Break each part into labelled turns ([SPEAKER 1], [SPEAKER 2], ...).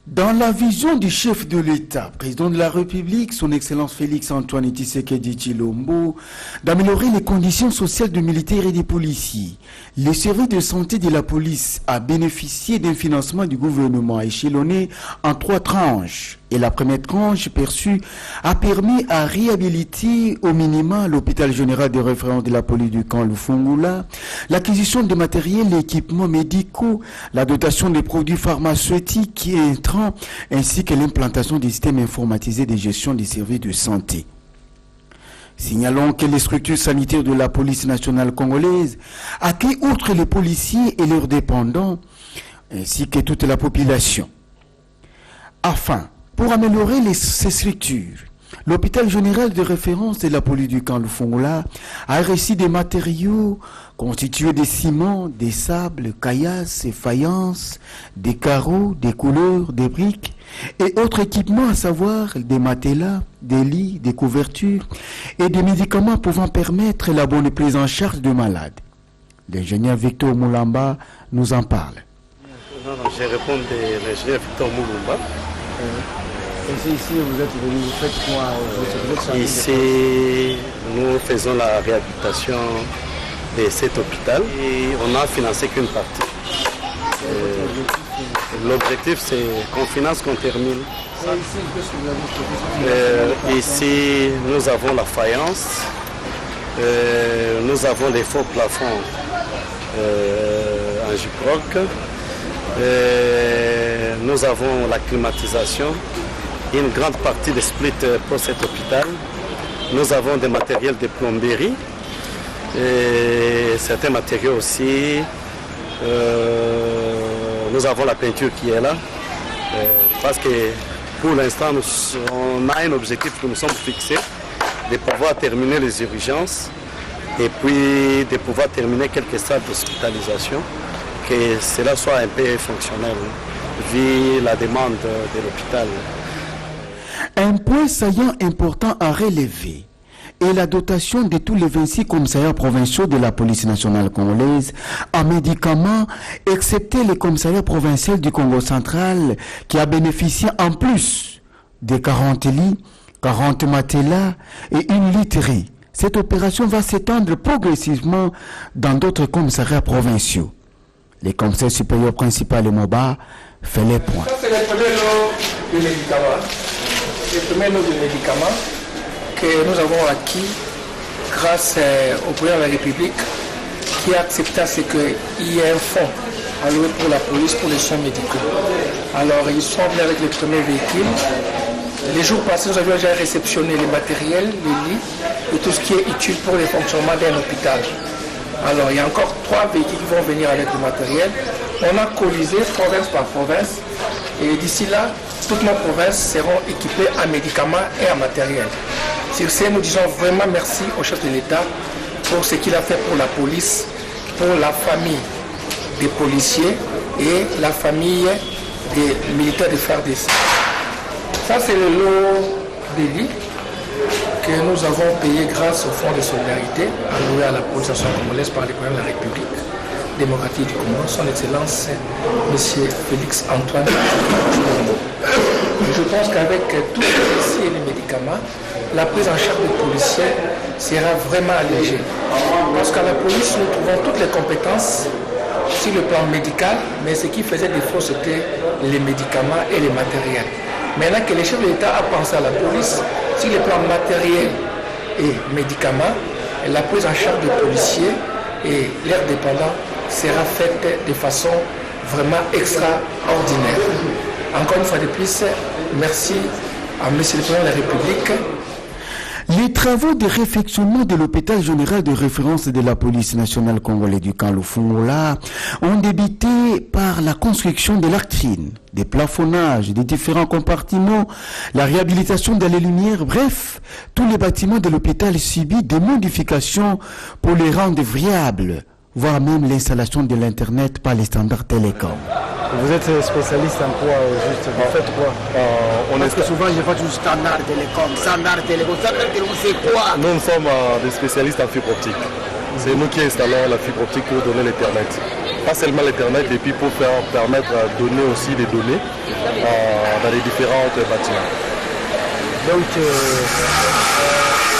[SPEAKER 1] Dans la vision du chef de l'État, président de la République, son Excellence Félix-Antoine Tshisekedi Tshilombo, d'améliorer les conditions sociales des militaires et des policiers, le service de santé de la police a bénéficié d'un financement du gouvernement échelonné en 3 tranches. Et la première tranche perçue a permis à réhabiliter au minimum l'hôpital général de référence de la police du camp Lufungula, l'acquisition de matériel et équipements médicaux, la dotation des produits pharmaceutiques et intrants, ainsi que l'implantation des systèmes informatisés de gestion des services de santé. Signalons que les structures sanitaires de la police nationale congolaise accueillent outre les policiers et leurs dépendants, ainsi que toute la population. Enfin, pour améliorer ces structures, l'hôpital général de référence de la police du camp Lufungula a reçu des matériaux constitués de ciment, des sables, caillasses et faïences, des carreaux, des couleurs, des briques et autres équipements, à savoir des matelas, des lits, des couvertures et des médicaments pouvant permettre la bonne prise en charge de malades. L'ingénieur Victor Moulamba nous en parle.
[SPEAKER 2] Je réponds de l'ingénieur Victor Moulamba.
[SPEAKER 3] Ici, vous êtes venu, vous faites quoi?
[SPEAKER 2] Ici, nous faisons la réhabilitation de cet hôpital et on n'a financé qu'une partie. L'objectif, c'est qu'on finance, qu'on termine. Ici, nous avons la faïence, nous avons des faux plafonds en gyproc, nous avons la climatisation. Une grande partie des splits pour cet hôpital. Nous avons des matériels de plomberie et certains matériaux aussi. Nous avons la peinture qui est là parce que pour l'instant on a un objectif que nous sommes fixés de pouvoir terminer les urgences et puis de pouvoir terminer quelques salles d'hospitalisation, que cela soit un peu fonctionnel vu la demande de l'hôpital.
[SPEAKER 1] Un point saillant important à relever est la dotation de tous les 26 commissariats provinciaux de la police nationale congolaise en médicaments, excepté les commissariats provinciaux du Congo central qui a bénéficié en plus de 40 lits, 40 matelas et une literie. Cette opération va s'étendre progressivement dans d'autres commissariats provinciaux. Le commissaire supérieur principal de MOBA fait les points.
[SPEAKER 3] Ça, c'est le premier lot de médicaments. Le premier lot de médicaments que nous avons acquis grâce au président de la République qui a accepté ce qu'il y ait un fonds alloué pour la police pour les soins médicaux. Alors ils sont venus avec les premiers véhicules. Les jours passés, nous avions déjà réceptionné les matériels, les lits et tout ce qui est utile pour le fonctionnement d'un hôpital. Alors il y a encore 3 véhicules qui vont venir avec le matériel. On a colisé province par province et d'ici là, toutes nos provinces seront équipées en médicaments et en matériel. Sur ce, nous disons vraiment merci au chef de l'État pour ce qu'il a fait pour la police, pour la famille des policiers et la famille des militaires de FARDC. Ça, c'est le lot des lits que nous avons payé grâce au Fonds de solidarité alloué à la police nationale congolaise par le président de la République démocratique du Congo, son Excellence M. Félix-Antoine Tshilombo. Je pense qu'avec tous les policiers et les médicaments, la prise en charge des policiers sera vraiment allégée. Parce qu'à la police, nous trouvons toutes les compétences sur le plan médical, mais ce qui faisait défaut, c'était les médicaments et les matériels. Maintenant que le chef de l'État a pensé à la police, sur le plan matériel et médicaments, la prise en charge des policiers et leurs dépendants sera faite de façon vraiment extraordinaire. Encore une fois de plus, merci à M. le Président de la République.
[SPEAKER 1] Les travaux de réfectionnement de l'hôpital général de référence de la police nationale congolaise du camp Lufungula ont débuté par la construction de l'artrine, des plafonnages, des différents compartiments, la réhabilitation de les lumières, bref, tous les bâtiments de l'hôpital subissent des modifications pour les rendre viables, voire même l'installation de l'Internet par les standards télécoms.
[SPEAKER 4] Vous êtes spécialiste en quoi juste? Vous faites quoi?
[SPEAKER 1] Parce que souvent je vois du standard télécom, c'est quoi?
[SPEAKER 2] Nous sommes des spécialistes en fibre optique. C'est nous qui installons la fibre optique pour donner l'Internet. Pas seulement l'Internet, et puis pour permettre de donner aussi des données dans les différents bâtiments.
[SPEAKER 4] Donc,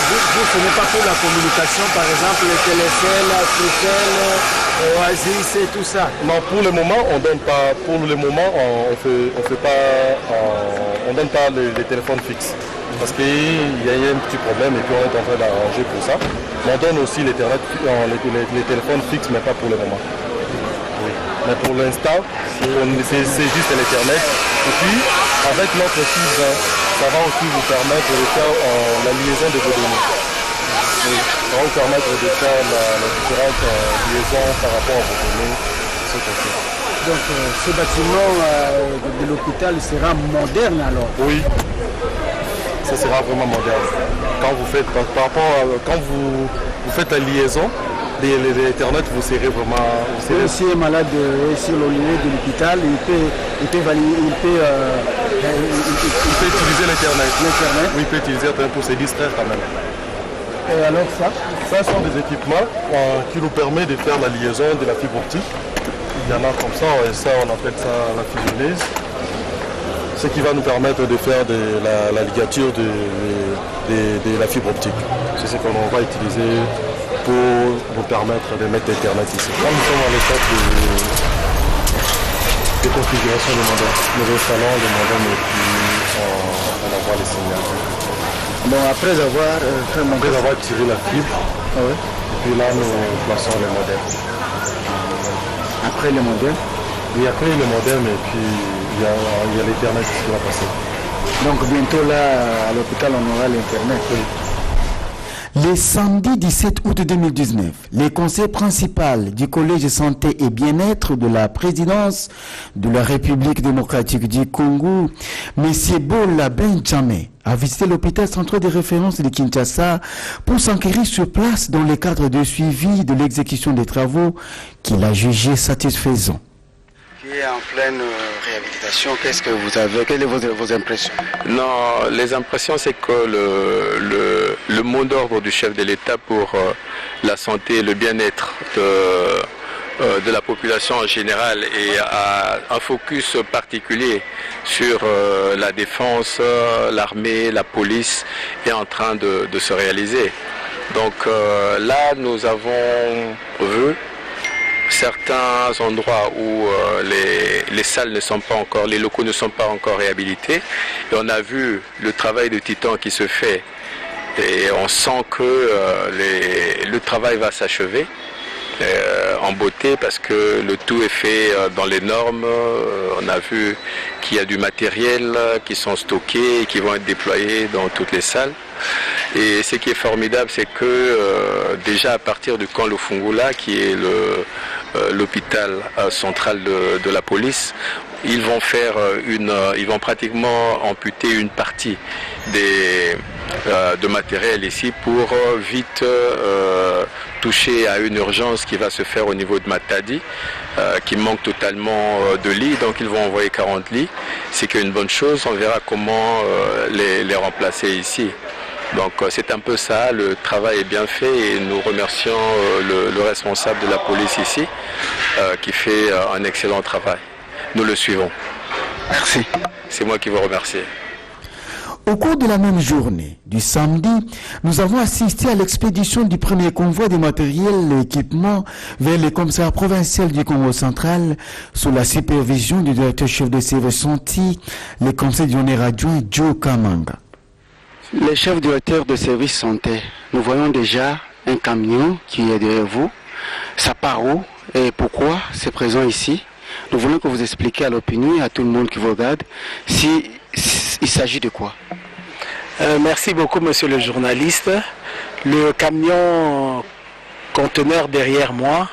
[SPEAKER 4] vous, ce n'est pas pour la communication, par exemple, les télécell, Africell, Oasis et tout ça?
[SPEAKER 2] Non, pour le moment, on donne pas. Pour le moment, on donne pas les téléphones fixes. Parce qu'il y a un petit problème et puis on est en train d'arranger pour ça. Mais on donne aussi l'Internet, les téléphones fixes, mais pas pour le moment. Oui. Mais pour l'instant, c'est juste l'Internet. Et puis, avec notre fibre, ça va aussi vous permettre de faire la liaison de vos données. Oui. Ça va vous permettre de faire la différente liaison par rapport à vos données.
[SPEAKER 4] Donc, ce bâtiment de l'hôpital sera moderne alors?
[SPEAKER 2] Oui. Ça sera vraiment moderne. Quand vous faites, quand vous faites la liaison, l'Internet, vous serez vraiment...
[SPEAKER 4] Si un malade est sur le lit de l'hôpital, il peut utiliser
[SPEAKER 2] l'Internet. Oui, il peut utiliser l'Internet pour se distraire quand même.
[SPEAKER 4] Et alors ça
[SPEAKER 2] sont des équipements qui nous permettent de faire la liaison de la fibre optique. Il y en a comme ça, et ça on appelle ça la fusionneuse. Ce qui va nous permettre de faire la ligature de la fibre optique. C'est ce qu'on va utiliser pour nous permettre de mettre Internet ici. Là, nous sommes à l'étape de configuration du modem. Nous installons le modem et puis on envoie les signaux.
[SPEAKER 4] Bon, après avoir
[SPEAKER 2] tiré la fibre, et puis là nous plaçons le modem.
[SPEAKER 4] Après le modem?
[SPEAKER 2] Oui, après le modem et puis il y a l'Internet qui va passer.
[SPEAKER 4] Donc bientôt là, à l'hôpital, on aura l'Internet.
[SPEAKER 2] Oui.
[SPEAKER 1] Le samedi 17 août 2019, le conseil principal du Collège Santé et Bien-être de la présidence de la République démocratique du Congo, M. Bola Benjamin, a visité l'hôpital central de référence de Kinshasa pour s'enquérir sur place dans le cadre de suivi de l'exécution des travaux qu'il a jugés satisfaisants.
[SPEAKER 5] Qui est en pleine réhabilitation, qu'est-ce que vous avez, quelles sont vos impressions?
[SPEAKER 6] Non, les impressions, c'est que le mot d'ordre du chef de l'État pour la santé et le bien-être de la population en général et un focus particulier sur la défense, l'armée, la police est en train de se réaliser. Donc là, nous avons vu certains endroits où les salles ne sont pas encore, les locaux ne sont pas encore réhabilités. Et on a vu le travail de titan qui se fait et on sent que le travail va s'achever en beauté parce que le tout est fait dans les normes. On a vu qu'il y a du matériel qui sont stockés et qui vont être déployés dans toutes les salles. Et ce qui est formidable, c'est que déjà à partir du camp Lufungula, qui est l'hôpital central de la police, ils vont pratiquement amputer une partie de matériel ici pour vite toucher à une urgence qui va se faire au niveau de Matadi, qui manque totalement de lits, donc ils vont envoyer 40 lits. C'est une bonne chose, on verra comment les remplacer ici. Donc c'est un peu ça, le travail est bien fait et nous remercions le responsable de la police ici qui fait un excellent travail. Nous le suivons.
[SPEAKER 5] Merci.
[SPEAKER 6] C'est moi qui vous remercie.
[SPEAKER 1] Au cours de la même journée, du samedi, nous avons assisté à l'expédition du premier convoi de matériel et équipements vers le commissariat provincial du Congo central sous la supervision du directeur chef de service santé, le conseil d'honneur adjoint Joe Kamanga.
[SPEAKER 5] Les chefs directeurs de service santé, nous voyons déjà un camion qui est derrière vous. Ça part où et pourquoi c'est présent ici? Nous voulons que vous expliquiez à l'opinion et à tout le monde qui vous regarde il s'agit de quoi.
[SPEAKER 3] Merci beaucoup, monsieur le journaliste. Le camion conteneur derrière moi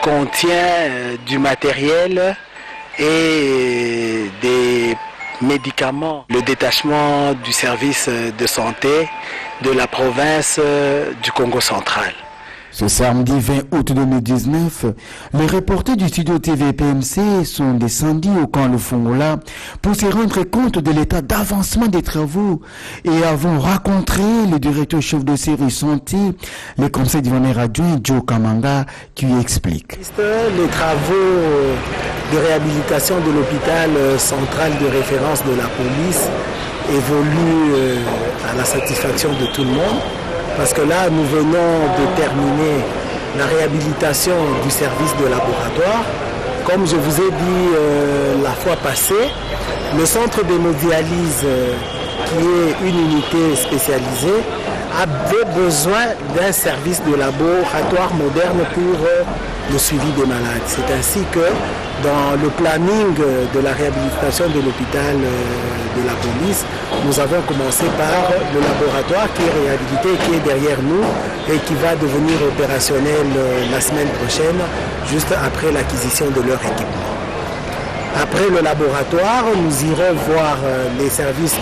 [SPEAKER 3] contient du matériel et des médicaments. Le détachement du service de santé de la province du Congo central.
[SPEAKER 1] Ce samedi 20 août 2019, les reporters du studio TV PMC sont descendus au camp Le Fongola pour se rendre compte de l'état d'avancement des travaux et avons rencontré le directeur chef de service santé, le conseil divinaire adjoint Joe Kamanga, qui explique.
[SPEAKER 7] Les travaux de réhabilitation de l'hôpital central de référence de la police évoluent à la satisfaction de tout le monde. Parce que là, nous venons de terminer la réhabilitation du service de laboratoire. Comme je vous ai dit la fois passée, le centre d'hémodialyse, qui est une unité spécialisée, avait besoin d'un service de laboratoire moderne pour le suivi des malades. C'est ainsi que dans le planning de la réhabilitation de l'hôpital de la police, nous avons commencé par le laboratoire qui est réhabilité, qui est derrière nous et qui va devenir opérationnel la semaine prochaine, juste après l'acquisition de leur équipement. Après le laboratoire, nous irons voir les services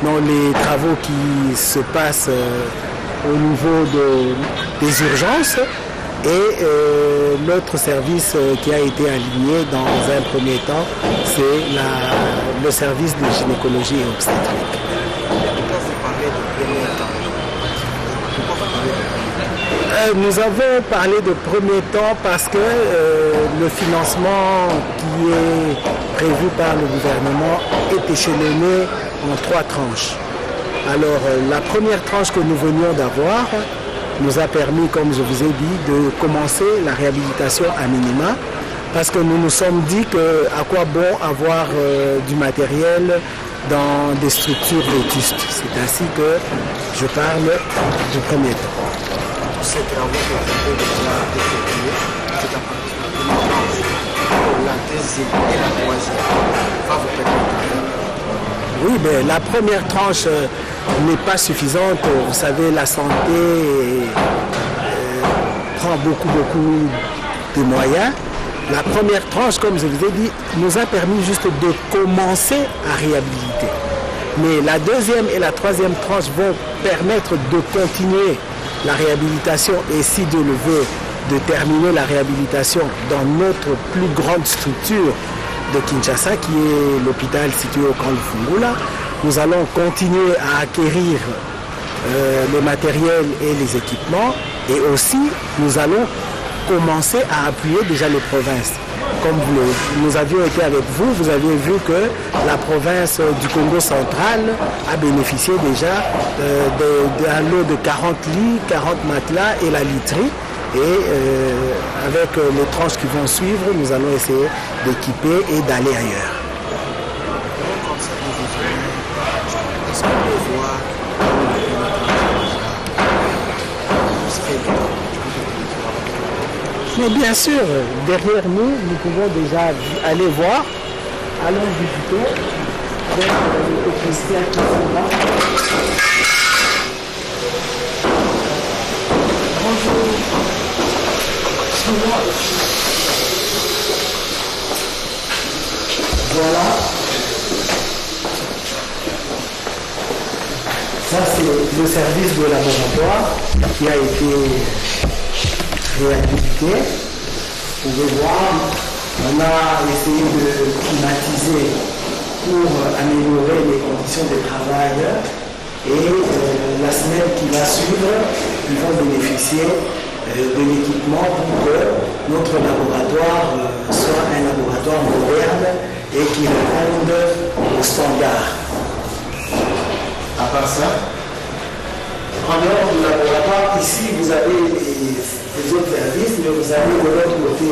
[SPEAKER 7] dans les travaux qui se passent au niveau des urgences et l'autre service qui a été aligné dans un premier temps, c'est le service de gynécologie et obstétrique. Nous avons parlé de premier temps parce que le financement qui est prévu par le gouvernement est échelonné en 3 tranches. Alors la première tranche que nous venions d'avoir nous a permis, comme je vous ai dit, de commencer la réhabilitation à minima parce que nous nous sommes dit que à quoi bon avoir du matériel dans des structures vétustes. C'est ainsi que je parle du premier temps. Ces travaux que vous avez déjà effectués, c'est à partir de la première tranche. La deuxième et la troisième va vous permettre. Oui, mais la première tranche n'est pas suffisante. Vous savez, la santé prend beaucoup de moyens. La première tranche, comme je vous ai dit, nous a permis juste de commencer à réhabiliter. Mais la deuxième et la troisième tranche vont permettre de continuer la réhabilitation et, si Dieu le veut, de terminer la réhabilitation dans notre plus grande structure de Kinshasa, qui est l'hôpital situé au camp de Fungula. Nous allons continuer à acquérir les matériels et les équipements et aussi nous allons commencer à appuyer déjà les provinces. Comme nous avions été avec vous, vous aviez vu que la province du Congo central a bénéficié déjà d'un lot de 40 lits, 40 matelas et la literie. Et avec les tranches qui vont suivre, nous allons essayer d'équiper et d'aller ailleurs. Mais bien sûr, derrière nous, nous pouvons déjà aller voir. Allons visiter. Donc, le technicien qui sont là. Bonjour. Voilà. Ça, c'est le service de laboratoire qui a été réhabilité. Vous pouvez voir, on a essayé de climatiser pour améliorer les conditions de travail et la semaine qui va suivre, ils vont bénéficier de l'équipement pour que notre laboratoire soit un laboratoire moderne et qui réponde aux standards. À part ça, en dehors du laboratoire, ici vous avez les autres services, mais vous avez de l'autre côté,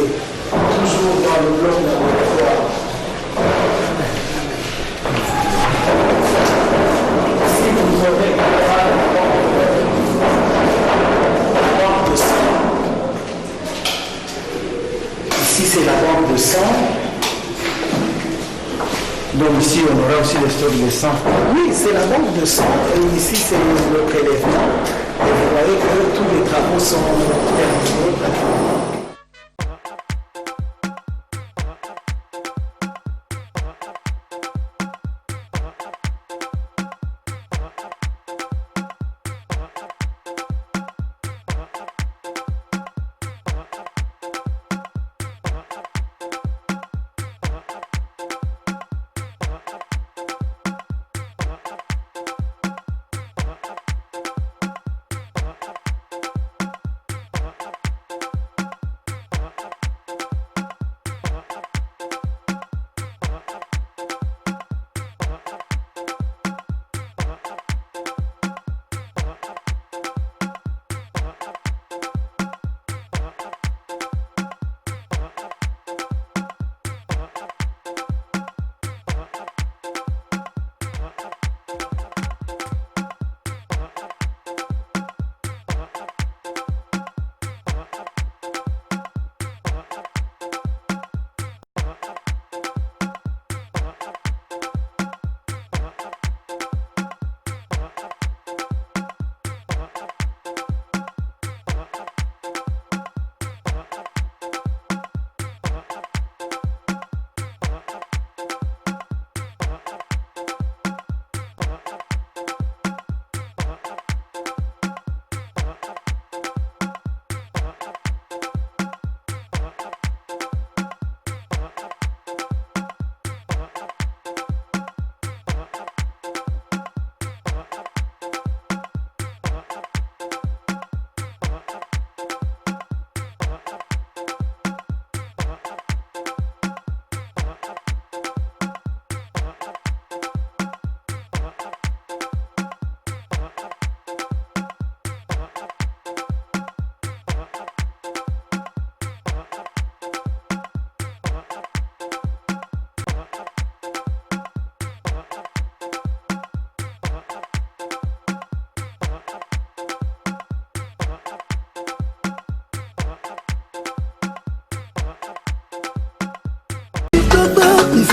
[SPEAKER 7] toujours dans le bloc laboratoire, ici vous aurez la banque de sang. Ici c'est la banque de sang. Donc ici on aura aussi le stock de sang. Oui, c'est la banque de sang et ici c'est le prélèvement. Et vous voyez que tous les travaux sont terminés pratiquement.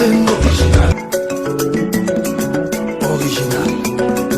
[SPEAKER 1] Sengo original.